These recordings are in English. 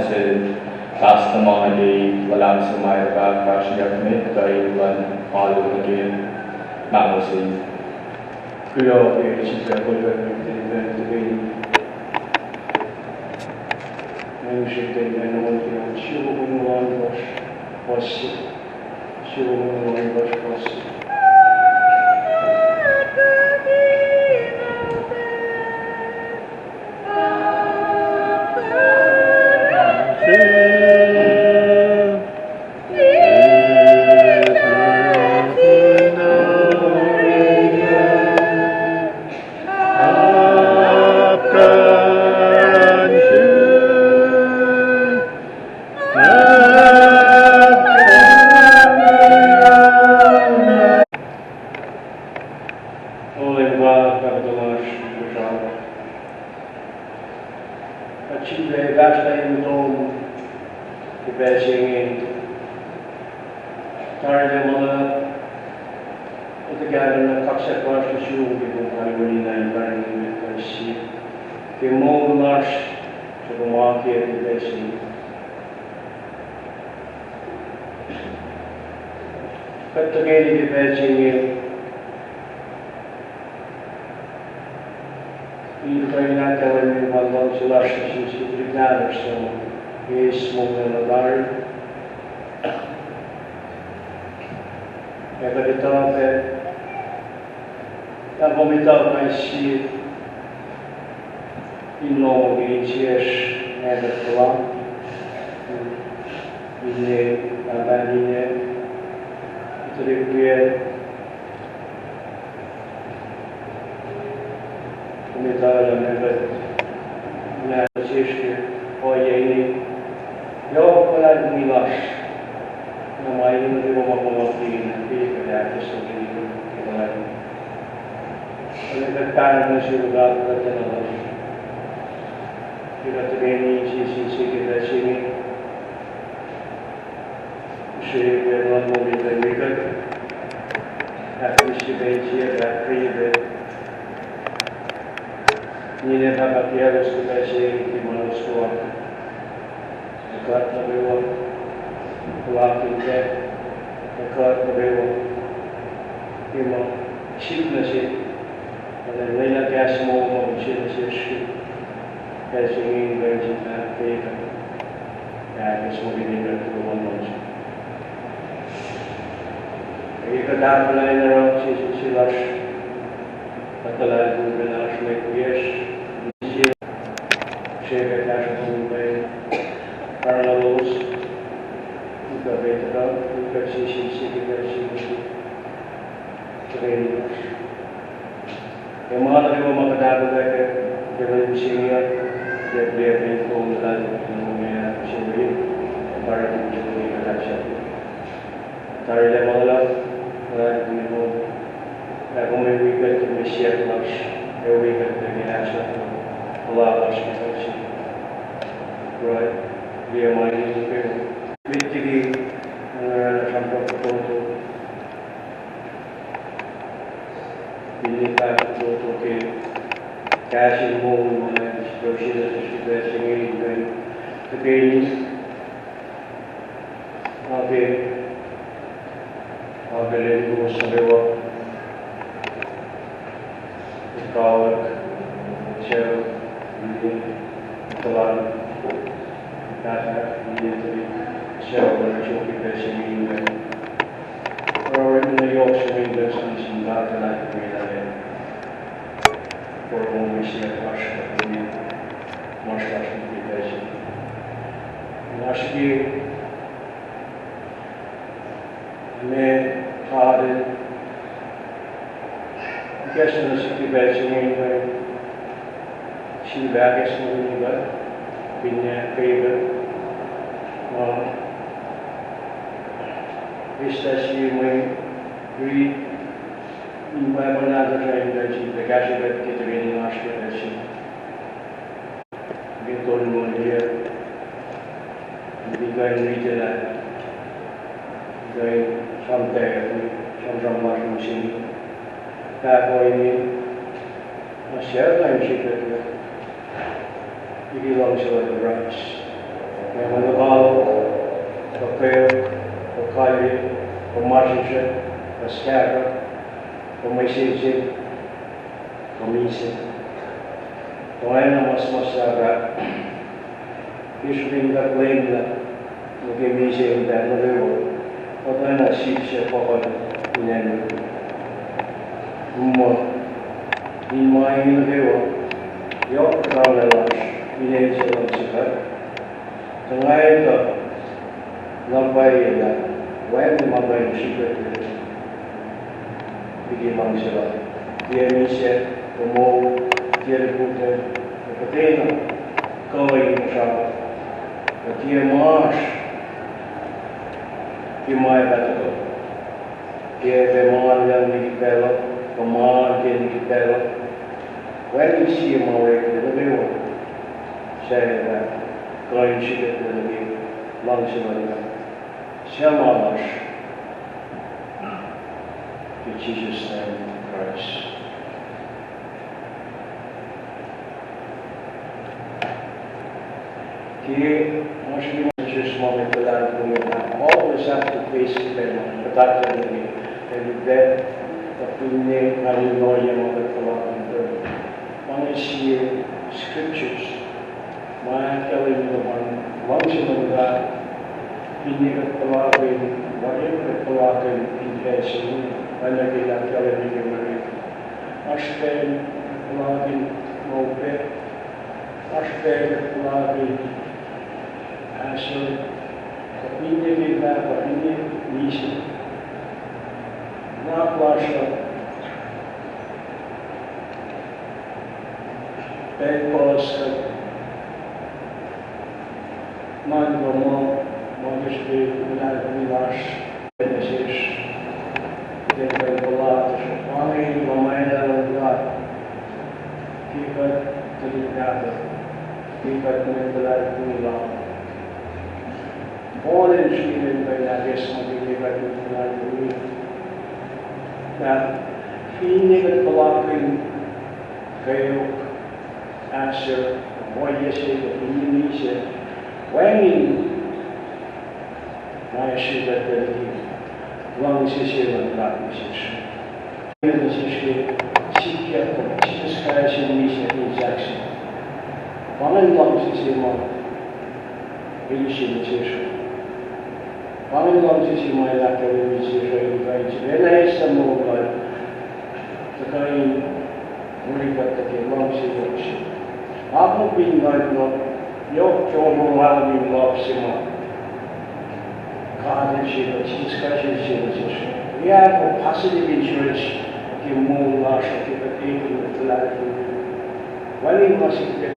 se last mahali walang sumaya ka kasya kami kay ban malu lagi mamusi. Kulo ke chika kulo ke Shifting and on the shivering one brush was shivering one brush was. Manuel, Papel, Ocali, Marcia, Pascara, Comisici, Comisi. Toena Masmasara, Bishoping the Blame, the Gamisi, that Novel, Otana Sipsia Papa, in in my Novel, York Travelers, in Asia of Chicago. Tonight, not by when the mother in secret begin Mansilla, dear Misha, the Mo, dear Putin, the Patina, going travel, the dear Marsh, give my battle, dear the Marian Nickbella, the Mar, dear Nickbella, when you see a more the new say that. Going to get the game, launching on the Shamalash, in Jesus' name, Christ. Here, Moshe just moment to that always have to face them, but that's the way. And that, the Pune, Hallelujah, the Philosopher. One is here, scriptures. My telling the function of that, he needed to walk in, whatever the walk in person, when I did that telling you, Ashben, walk in, no bed, Ashben, walk in, Asher, but we did that, but we did reason. Not Russia, bed post. Man Romo, Modesty, Milash, Genesis, the Pilatus, Army, Romana, and God. Keep it to the gather, keep it to the life of the Lord. All in Sweden, by that is something keep it to the life of the Lord. That feeling of blocking, fail, answer, what you say, the Indonesia. When I see that the long session and practices, the session, seek your Jesus Christ in mission in Jackson. One long session, Wilson session. One long session, my lack of session, when I some more the kind of long session. After being like not. Yok overwhelming love Simon. God is here, Jesus Christ is here. We have a positive insurance of your moon loss of your potato with the life of you. When we must get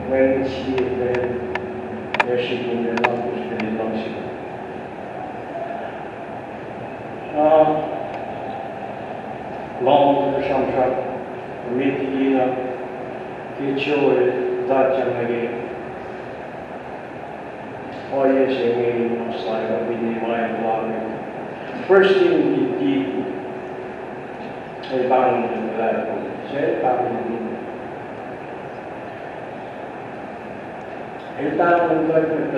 when we see it, then worshiping the love which really loves you. Long Shamshak, Mitigina, Kichore, Dachamagi, Oye Singing, Maslaka, Vinimai, Lami. First thing we did, I bound in the life, said bound in the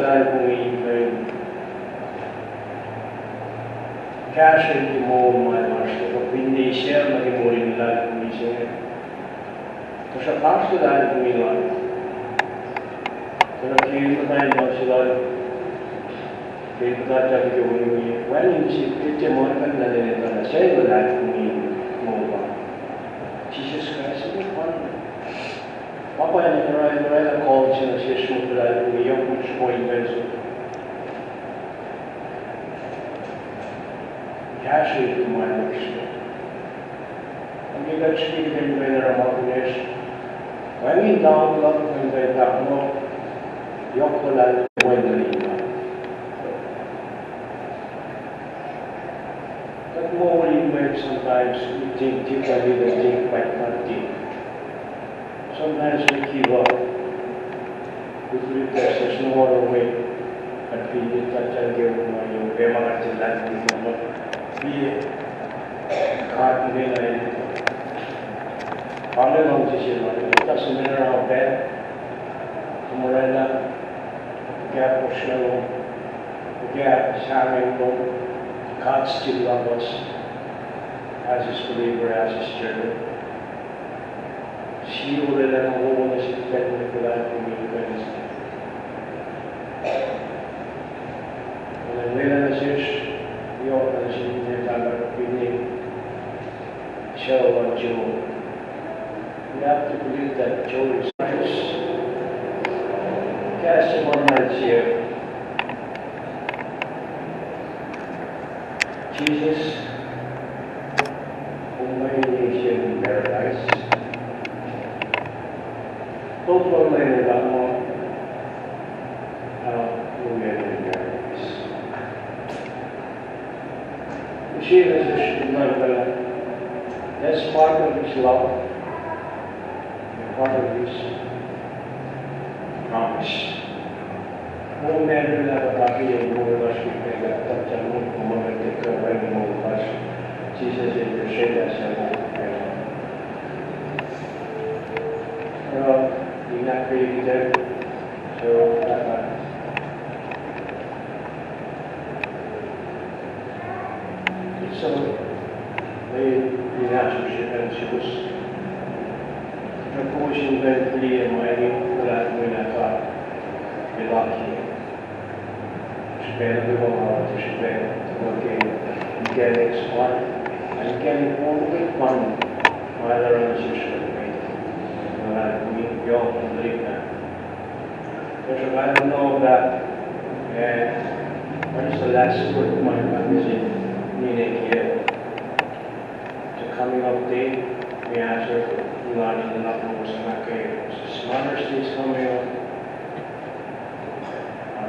life, cash in the more my master, but when they share my more in life, we say, because a part of that in my life, so I came to my life, came to that of you, when you see pretty more than the same life for me, more. Jesus Christ is the one. Papa and I rather called in a session for that, we young much more inventive. Cash is my worship. And we got speaking in the Ramakunish. When we down love when they have no Yokola Wendelina. But more in way sometimes we think differently than think by not think. Sometimes we give up. We feel there's no other way. But we did that and give my Vemaka to that. kahit nila Panginoon sisilayan. Kita sebenarnya apa? Kemudian kita posnelo, kita sharing God still love us as His believer, as His children. She would have known as His friend for that to me Wednesday. And then as His, jag as His netar beginning, show on Joe. We have to believe that Joe is righteous. Cast him on my chair. Jesus, Almighty nation in paradise. Don't proclaim it out more. Hallelujah in paradise. Jesus is that's part of His love. Part of His promise. No man will have a body and no rush to pay that touch and no command to take away the no rush. Jesus is the shade as a He's not created, so so they naturally and she was proportion very clear mining that when I thought we lucky. Spend the whole to spend to work in getting smart and getting all the way fun while they're on the social media. We all believe that. Because I don't know that what is the last word of my magazine meaning here? The coming of day, we answer Lani na po sa mga kayo. Sa Mother's Day is coming up.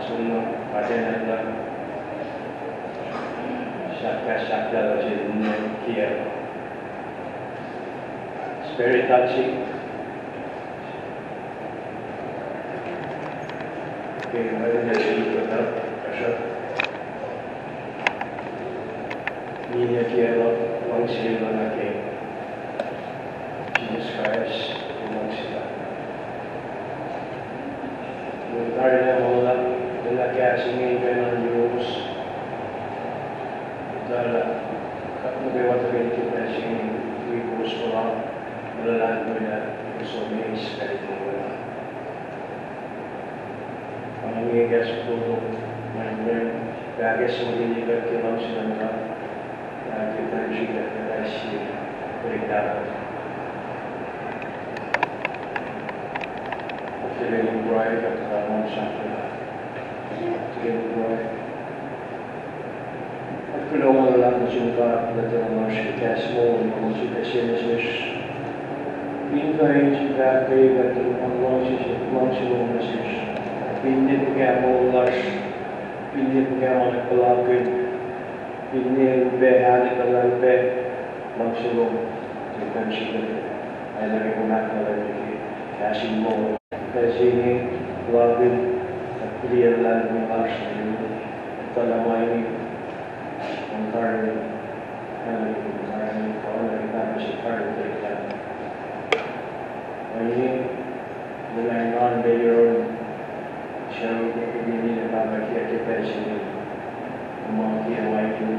So, pati na shakya la here. It's very touching. Okay, very nice to help. Media here, long sila na kayo. Jesus Christ among sila. Nagtari na mga nilagkasingin kayo ng Diyos. Dahil nagawat kayo kita siyang wikos ko lang. Malalaan mo na gusto niya iskalit mo wala. Pangangigas po ito. Ngayon, gagas mo dinigat kilang sila na nakita siya na siya beritahu. Getting bright at that one something. Getting bright. At kailangan lang siyang na siya small and kung siya siya pinkain siya kaya at ang lang siya na siya. Pinit kaya mo lash. Pinit kaya mo nagpalapin. Pinit behali ka lang lang siya lang siya. Ay lagi ko nakalagay kaya siya mo. Kasi wabin at clear lang ng action at talamay ang karne ko na kita si karne ka ay nilay non-bayer siya hindi na babagya kita siya ang mga kinaway yung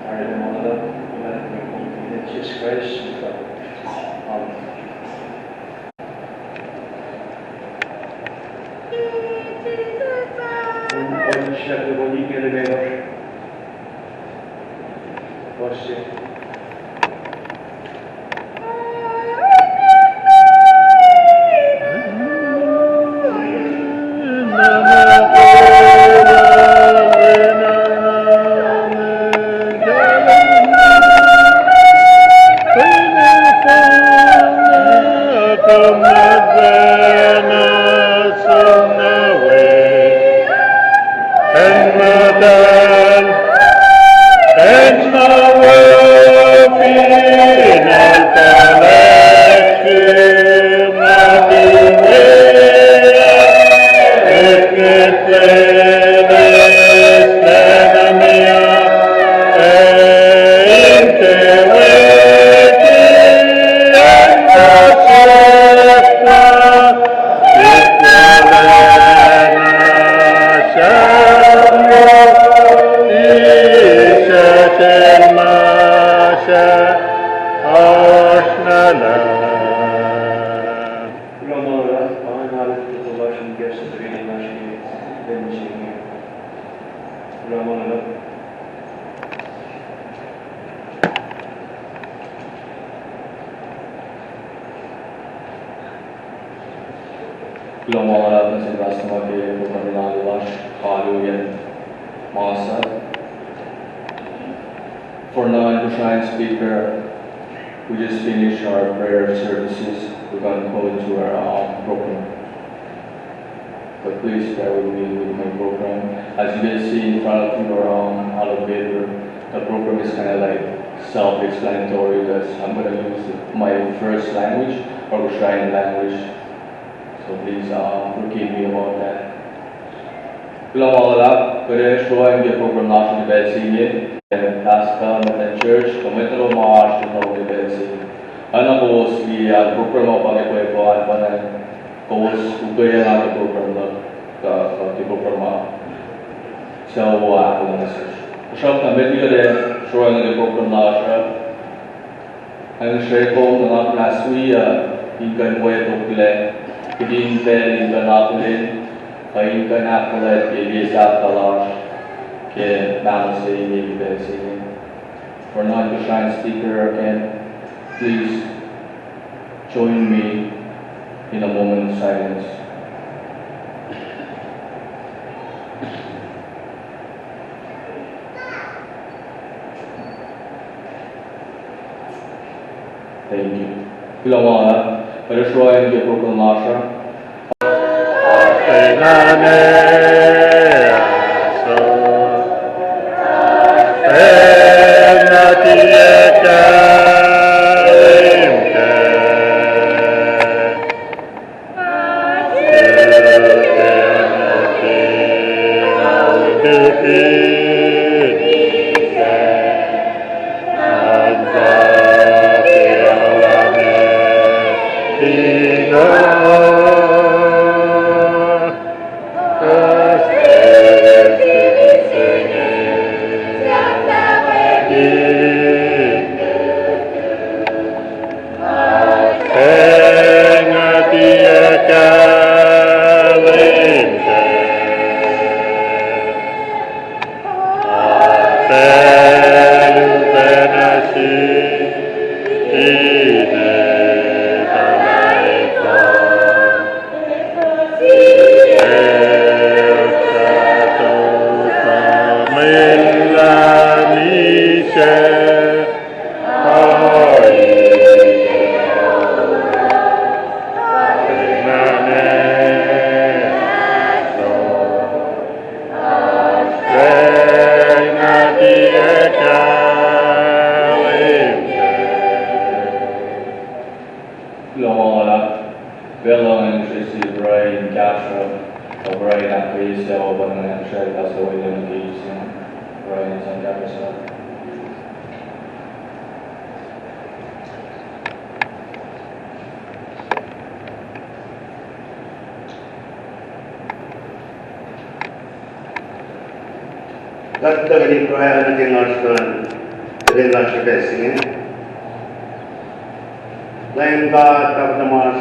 karne mo lang in Jesus Christ siya dibalik na level. Kasi Glomala Nasibasma ke Bukaminaliwash, Hallelujah, Masa. For non-Christian speaker, we just finished our prayer services. We're going to go into our program. But please bear with me with my program. As you can see in front of your elevator, the program is kind of like self-explanatory. That I'm going to use my first language, or KOSRAEAN language. So please forgive me about that. Bilang awal, pada show yang dia program nasional di sini, dan taska dan church, komentar march dan tahu di sini. Anak bos dia program apa yang kau buat pada bos upaya yang program lah, di program siapa buat apa nasi. Sebab kami dia ada show yang di program nasional, yang saya kau dengan nasui ikan buat dokle, kedin bel ikan apelin. Kain kan apalah biasa kalah ke nama saya ini biasa. For non-Christian speaker again, please join me in a moment of silence. Thank you. Bilang pada show yang dia proklamasi. Dari proyek dengan nasibesnya, lain kata mas,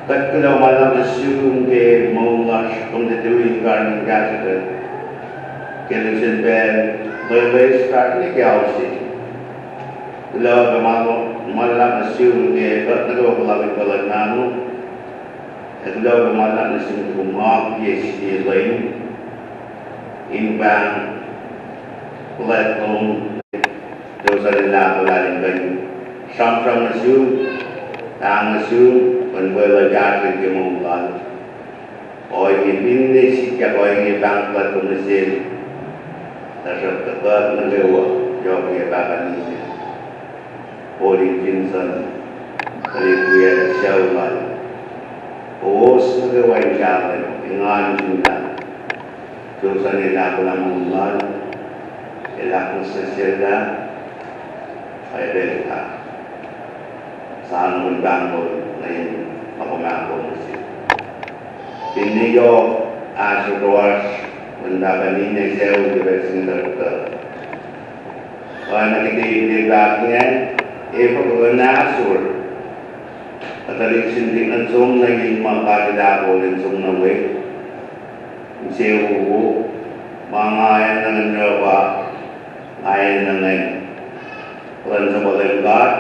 kalau malam siung ke mengulas kompetensi karena gasta, kalau sebel lebih start ni kau sih, kalau malam siung ke kalau kalau kalau nanu, kalau malam siung ke mak yes lain. Inbound platform Joeson là gia đình song song là xuống mình vừa là gia đình cái mong lần ôi cái pin này chỉ cho ôi cái bang platform này xem là rất là tốt nó đều cho cái bang này ôi Joeson cái quyền sâu lại ôi nó cái quan trọng là ngon chúng ta Joeson ila kulamullah ila kuseseda ayatnya saan bangun ngayon makumako musik ini yo asroas mendapat ini jauh di versi terbuka karena di belakangnya pokoknya asur atau sinting ansong lagi makadidako ansong na way Sewu, mangayan ng Jawa, ayan ng Lan sa Balengkat,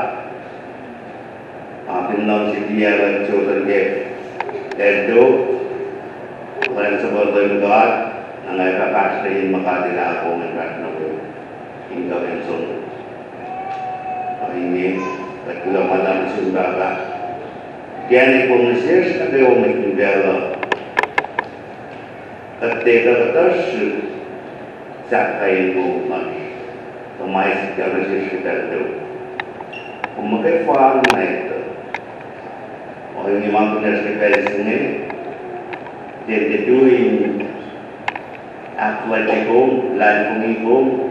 Pinong City and Joeson gave that do when supported God and I have actually in Makadila home and Ratnavu in Joeson. Ini kedua malam Sumbawa. Kian komunis na kayo magkindala. Ketika betas sakai mo mas, tumais kalau sesudah itu. Memakai farm itu, orang yang mampu nasibkan sini, dia doing atletikum, lantungikum,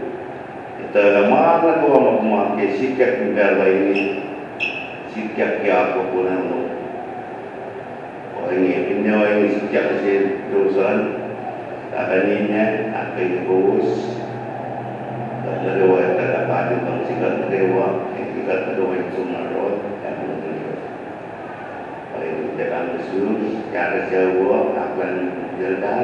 itu lama lah tu orang memakai sikap negara ini, sikap dia apa pun itu. Orang ini sikap si Joeson, katanya akan bos. Kalau ada terdapat tentang sikap dewa, sikap dewa itu menurut dan menurut. Kalau itu jangan bersuruh, jangan jauh, akan jeladah.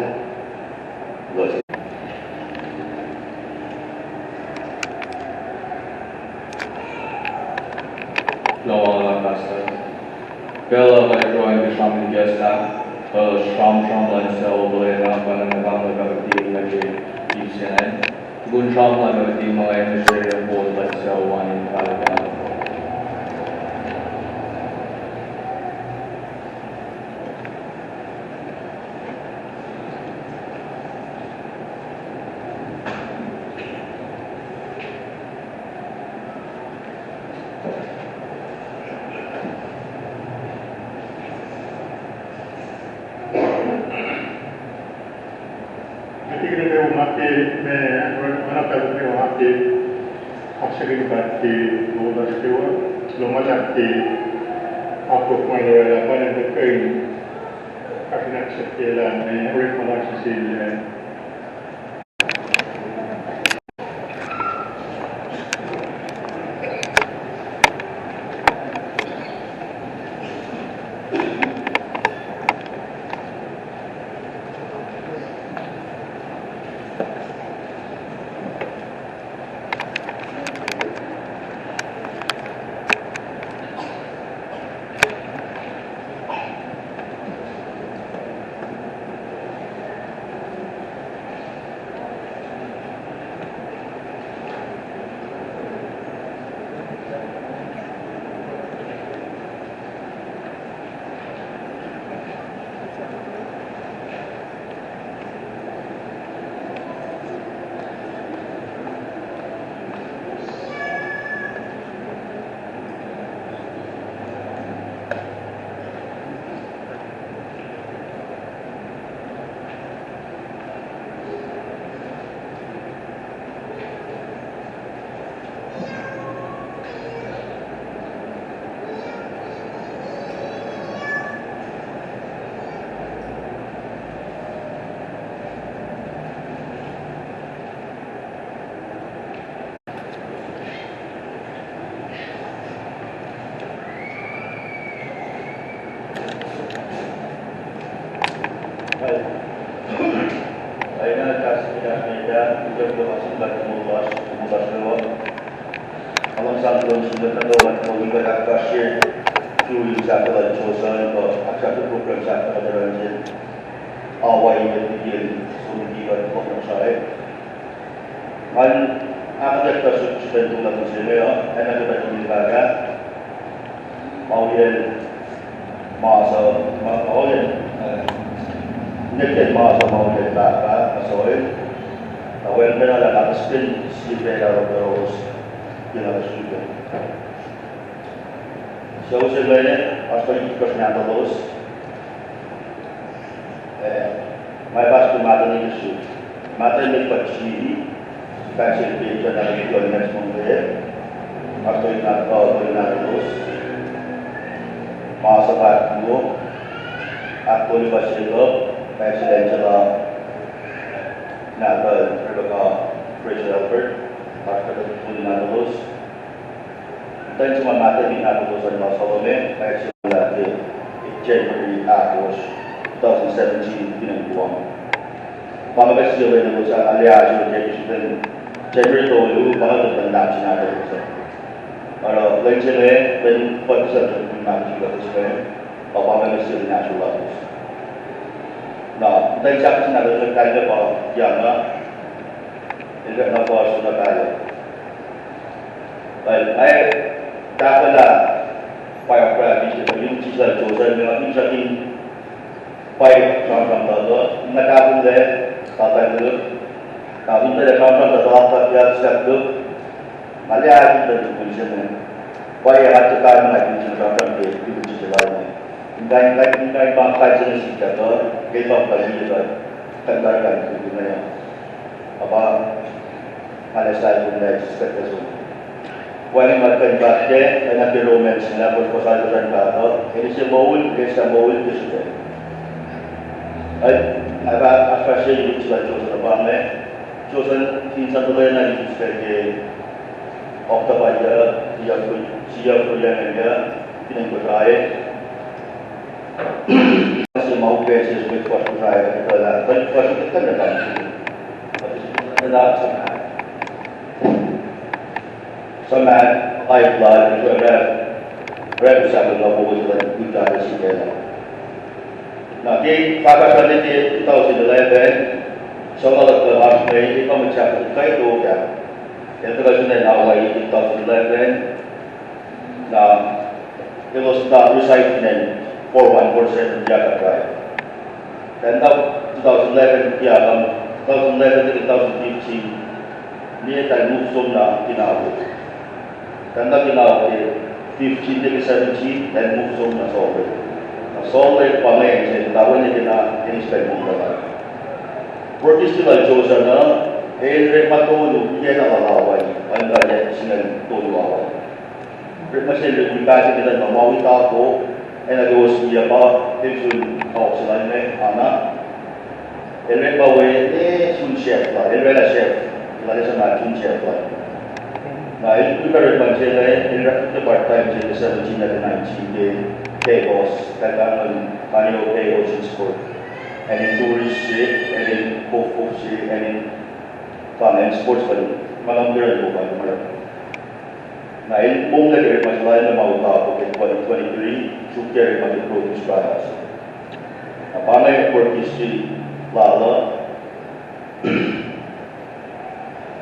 Lawan kasta. Kalau mereka yang bersama jasa, Shram lansel boleh nampak negara berarti lagi di sini. Gun Shram berarti mulai Mesir boleh lansel wanita kalakan. Joeson aspect personados, my past mother leadership, mother made Pachi, fashion page and I go next one there, after not all the Naros, Masa Patuo, Akoli Basilo, Fashion Angela, Napa, Rebecca, Rachel Albert, after the Naros. Dan cuma mata di Naruto Salome, actually January 2017 pinagbuwang. Mga sila na sa aliasyo January 2 mga tandaan sinabi ko sa. Alors, l'intérêtเป็นคนที่จะเป็นงานที่เราจะเป็นออกมาเป็นสิ่งที่น่าชอบนะได้จากที่นั่นเราจะได้ก็อย่างนะเรื่องเราก็สุดท้ายไอ้จากนั้นไปออกไปที่จะยุ่งที่จะโจทย์เนี่ยที่จะกินไปทำตัวนักการเมืองต่อไปดูการเมืองจะทำตัวต่อไปจะเสร็จดูมาเลยอาจจะดูคุณเชื่อไหมไปอาจจะการเมืองที่จะทำตัวที่คุณเชื่อไหมIngkay bangkay sa nasita to, kay pampalili to, kandargan ko na yan. Apa, malasay ko na expectation. Walang magkanbate, ay napi-romance nila, kung pasado rin ka to, hindi siya mawul, kaysa mawul, kasi siya. Ay, asya yung sila Joeson na pame, Joeson, minsan tuloy na yung kay Octavia, siya ko yan niya, pinag-KOSRAE. Kasi mau beses with KOSRAE ito lang. But KOSRAE ito na lang. Nadaan sa man, high blood, ito rep sa mga buwan sa mga si Kela. Na kay pagkasalit 2011, sa mga HONOLULU, ikaw mag-chapter kayo doon ka. Ito kasi na naway 2011 na it was not recited for 1% of Jakarta. Then 2011 to 2015, niya tayo move na tinawag. Then tinawag 15 to 17, then move na solid. Na solid pa ngayon, siya tawag niya na in-expect mong lahat. Porque sila Joeson na, matulog, niya nakalaway. Ang kanya sinagtulaway. Masih lebih kasih kita mau tahu, nagawas dia pa, itu kau selain anak, bawa sun chef lah, lah chef, lah sana sun chef lah. Nah itu kalau macam ni, itu part time jadi 17 dan 19 day KOS, kadang kanyo KOS sport, tourist ship, cook ship, sports pun, malam berat bukan malam. Na ilmong na kaya masalaya na mautapok in 2023, sukya rin mag-produce trials. Na paano yung work history lalo?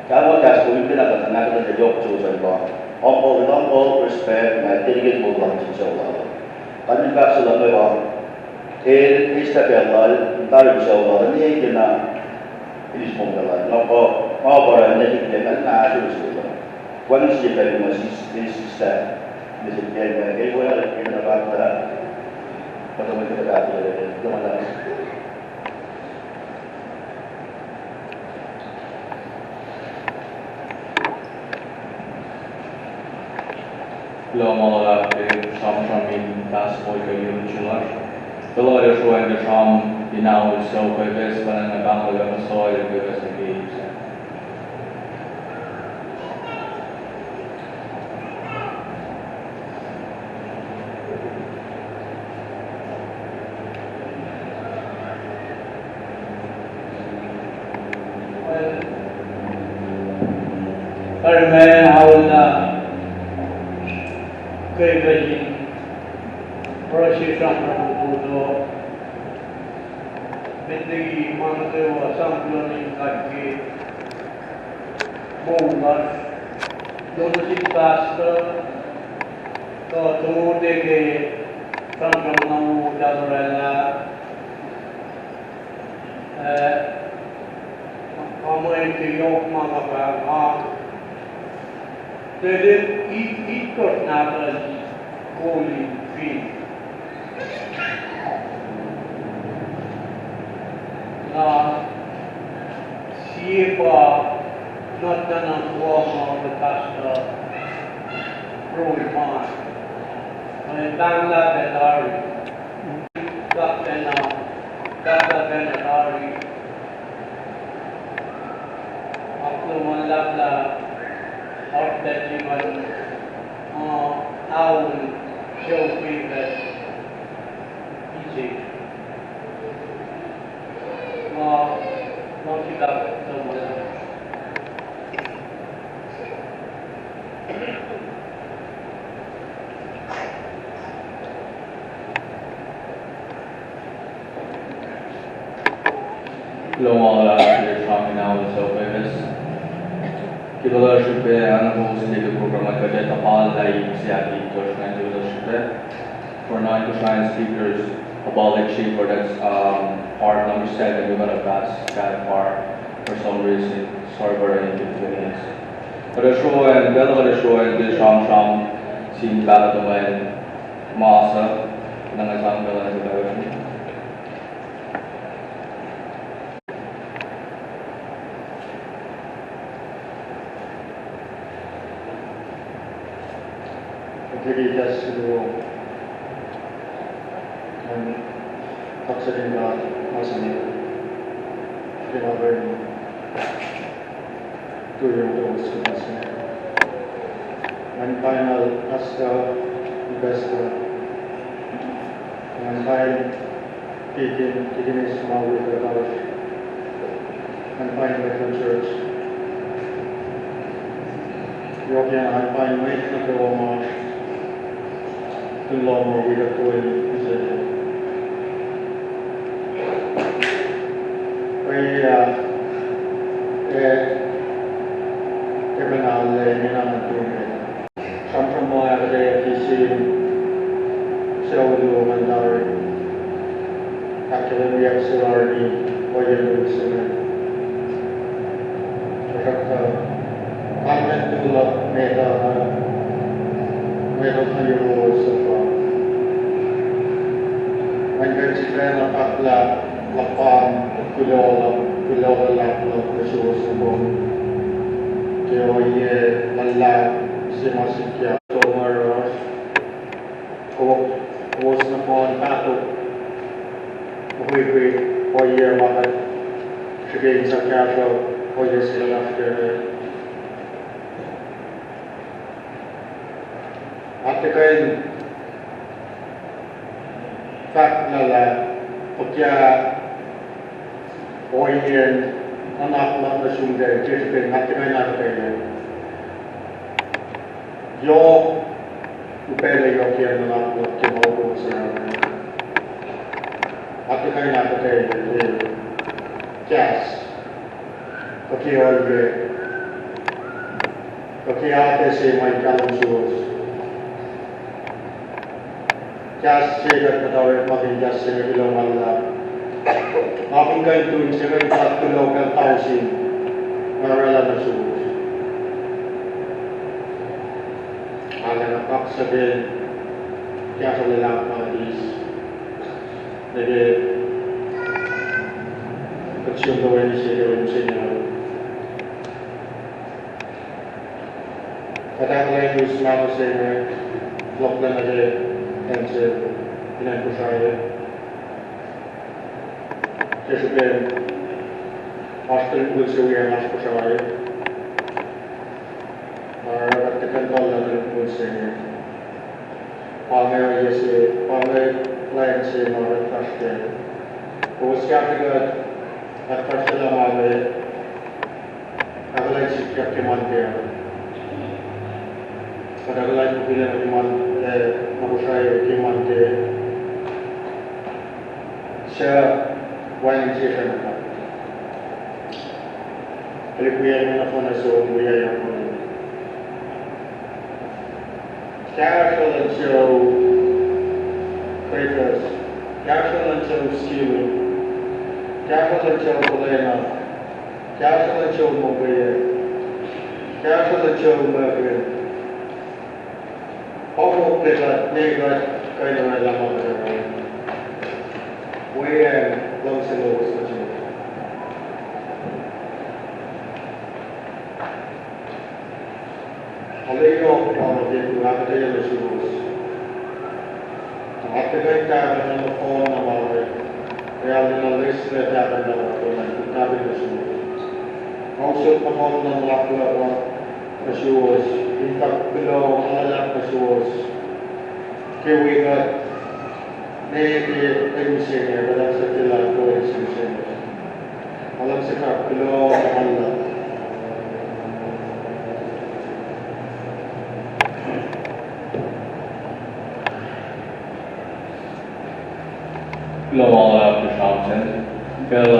Kaya magkas ko yung pinakatanakan na Joeson ba? With all respect, na tinigit mo lang siya lalo. Kaya yung kaksa lang ba? Isa kaya lalo, tayo siya lalo, niya yung na ilis mong lalo. Naku, mga parang nakikinig na aayos ko lang. One is the very much is that this is very well in about that. But I'm going to that the one that Lomala Samshamin Passport Yuchular. Below the show and the Sham, the now is so by this one and the Bangla of the soil of the games. पर मैं आवला कई बजे प्रशिक्षण को जिंदगी मानते हुए संतुलन करके बोलकर दोनों शास्त्र तो तोड़े के संक्रमण चल रहा हमें योग मांगा Jadi ikut nafas kuli fi. Siapa not dalam forma berkasta perumahan. Bangla Benari, Bangla Benari. Aku melabla of that you might our show that easy. Not kita semua. Lomala Shaminao Sopes. Kiloship and host the program like a Tapal like Siaki Josh and Joeson for 9 to 9 speakers about like shaper that's part number 7 we're gonna pass that part for some reason. Sorry for any inconvenience. But the show and Bella the show and the Sham seemed bad when Masa Nangasang Bella is about. Jadi just dulu dan taksarin ka masanya kinabayan tuyong terus ke masanya and final asta investa and final titin is small with the college and final from church European and final with the Roma too long or we have to terminal minang tunai. Sampai ada kisi selalu mandar. Akhirnya yang selalu wajib bersama. Kerana kami dulu meda kayu sefa. Mereka cakap apabila lapan kulo la bersyukur semua. Kau ye malah semasa kia tomar kau senapon katu. Kau ye makan sebagai sekian kau ye selalu kerana. Artikel fact nala pokya oyen anak nak bersumber jadi artikel nak kaya yo upaya yo kian anak nak mau bersama artikel nak kaya gas pokya oyen pokya ada se mai kalau suus Jas segar ketahui makin jas segar bilang malah. Makin kau itu segar tak bilang kau tahu sih. Marala nasuh. Agar nak sebel kaya sebelah hadis. Jadi kecium kau ini segar musimnya. Kadang lain usman segar lokal aja. And in KOSRAE. Just again, hostel KOSRAE and KOSRAE. Our technical level KOSRAE. Palmer yes, Palmer line se more trusted. उसके अंतर्गत अर्थशास्त्र में अगला शिक्षा के माध्यम और अगला विभिन्न KOSRAE के माध्यम से वायनिजेशन का रिक्वायरमेंट में अपना सोच हुआ है casual and show creators, casual and show skewing, casual and show polena, casual and show mobile, casual and show mobile. All of that negative kind of element. We have those in those situations. Alego on the Rapid issues. After that, on the phone about it, we have a list that happened on the Rapid issues. Also, performed on the Rapid issues, in fact, below all the issues. Here we got things here, but that's a little coincidence. Alam sa below all Global after Thompson, Bill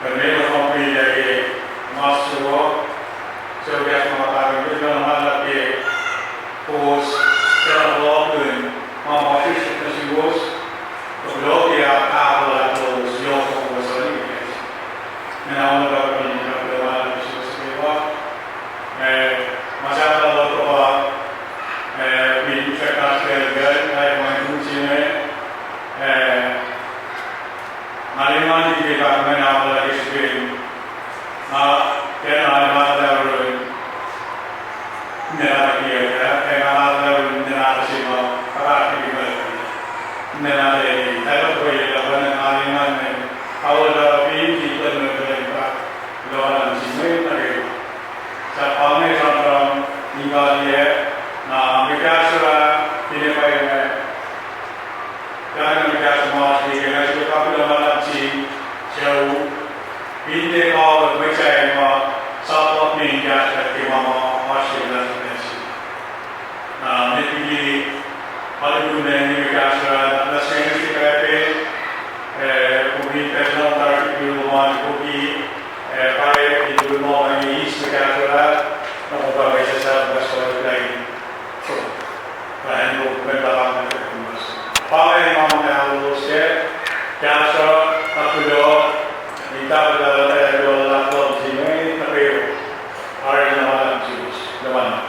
Pernah kopi dari masuk, sebagai pengetahuan kita nama lagi pos kalau pun mau office kita sibuk, kalau dia tahu atau siapa pos ini, mana orang ini kalau orang sibuk sebab masa kalau kita bikin sekarang kerja, saya mahu sini Malimani kita mengenal lagi sebelum, kerana ada orang mengenal dia, kerana ada orang mengenal siapa, apa yang kita mengenal dia. Kalau boleh, kalau Malimani, kalau ada V.Tolenoa kita lawan sini lagi. Siapa ni orang tinggal dia, mereka sudah tidak payah. Jangan mereka semua sendiri, mereka sudah kapal dalam jauh. Binte kau berbicara sama satu ni jasa kemana masih dalam nasi. Nanti kalau guna ni mereka sudah nasi nasi kape, kopi personal tarik di rumah kopi, kaya di rumah ini mereka sudah nak buat sesuatu bersuatu lain. So, bahan itu berbagai macam. Pakai yang mahu tahu saya, jasa tak perlu minta berdalam laptop sini, tapi hari ini malam sibuk, mana?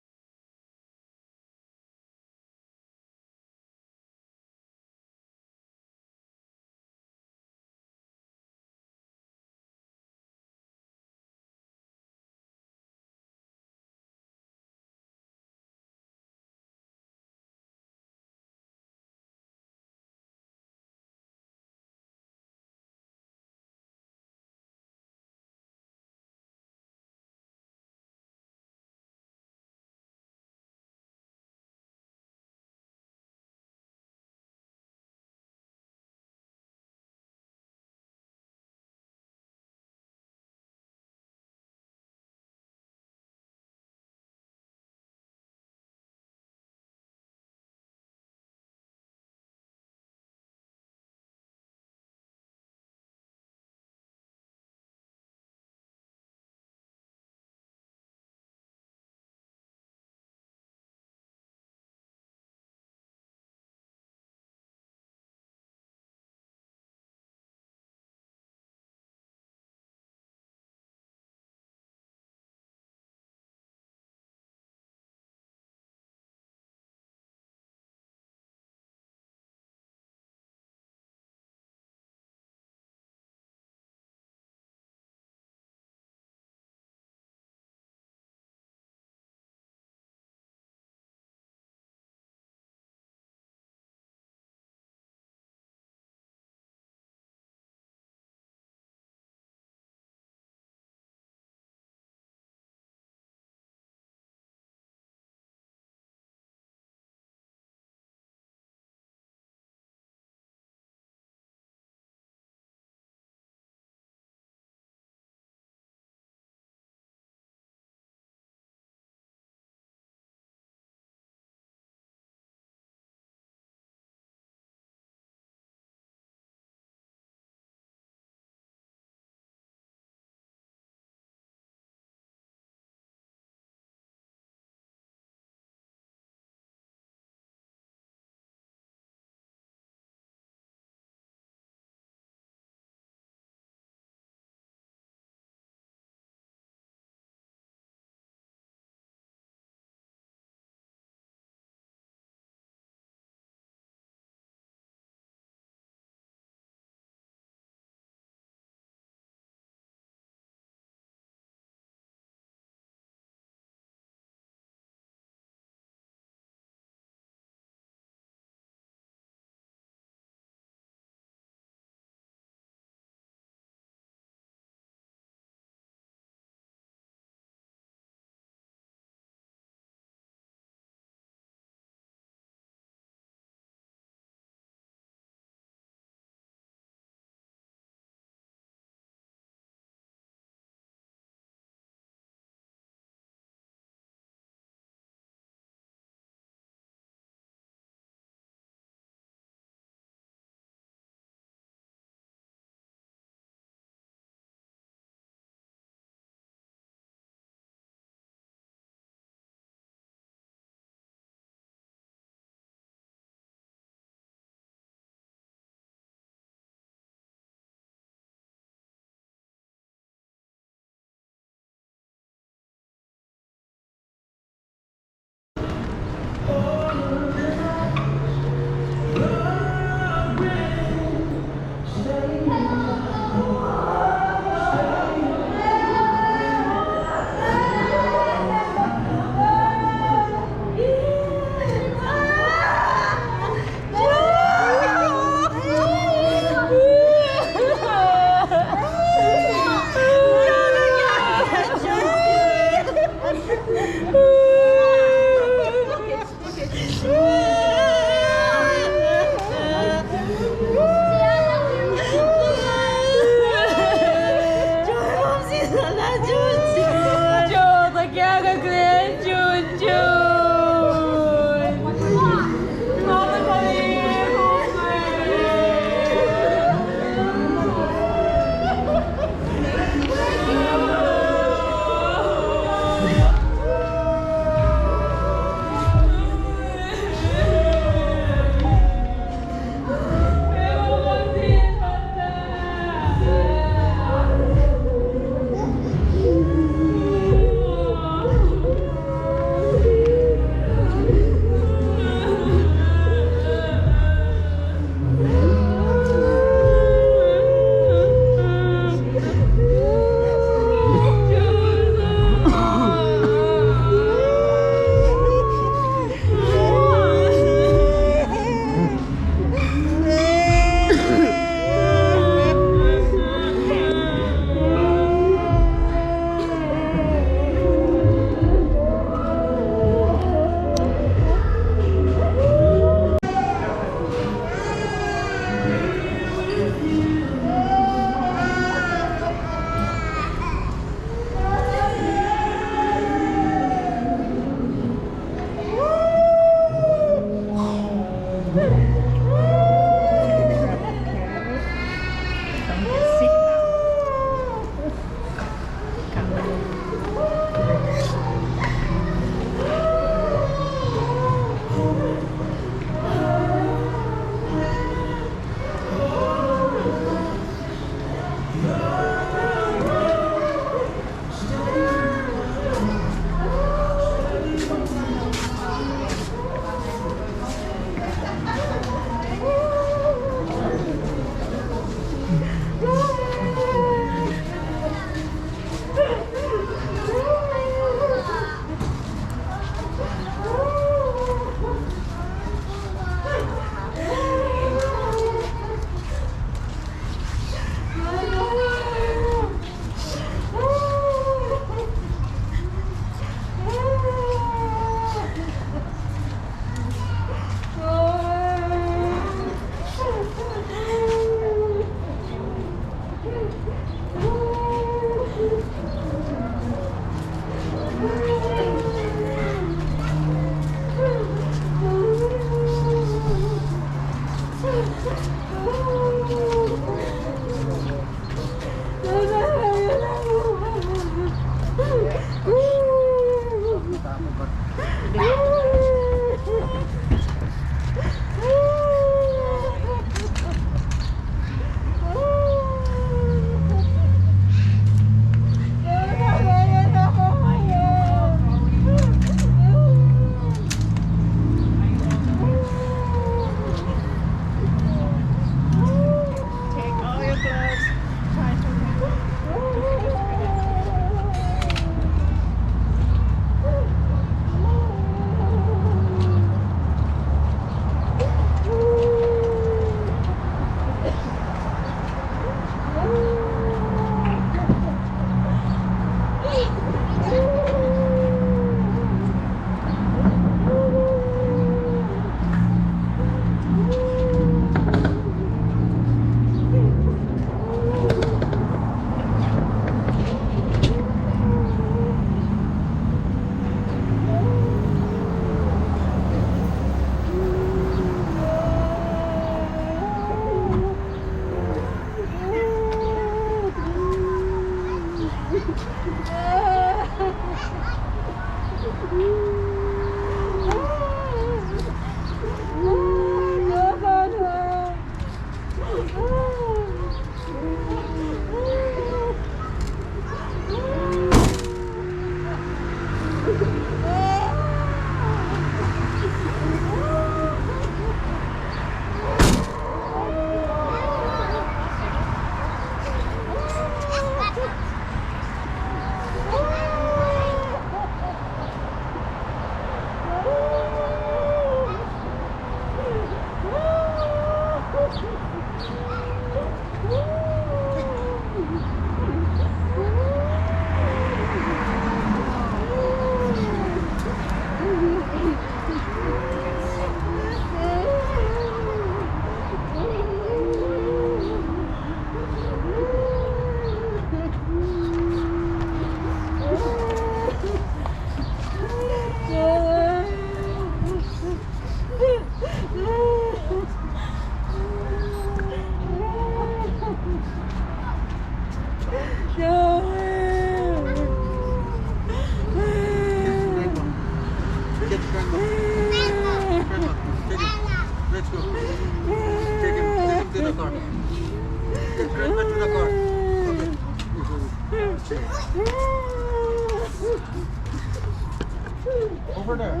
Over there.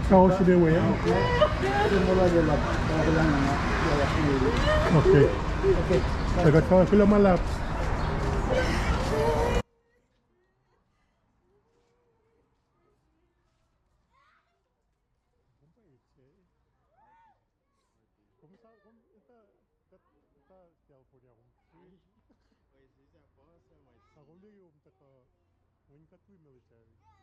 How should they weigh? Okay. I got to fill up my lap. Military.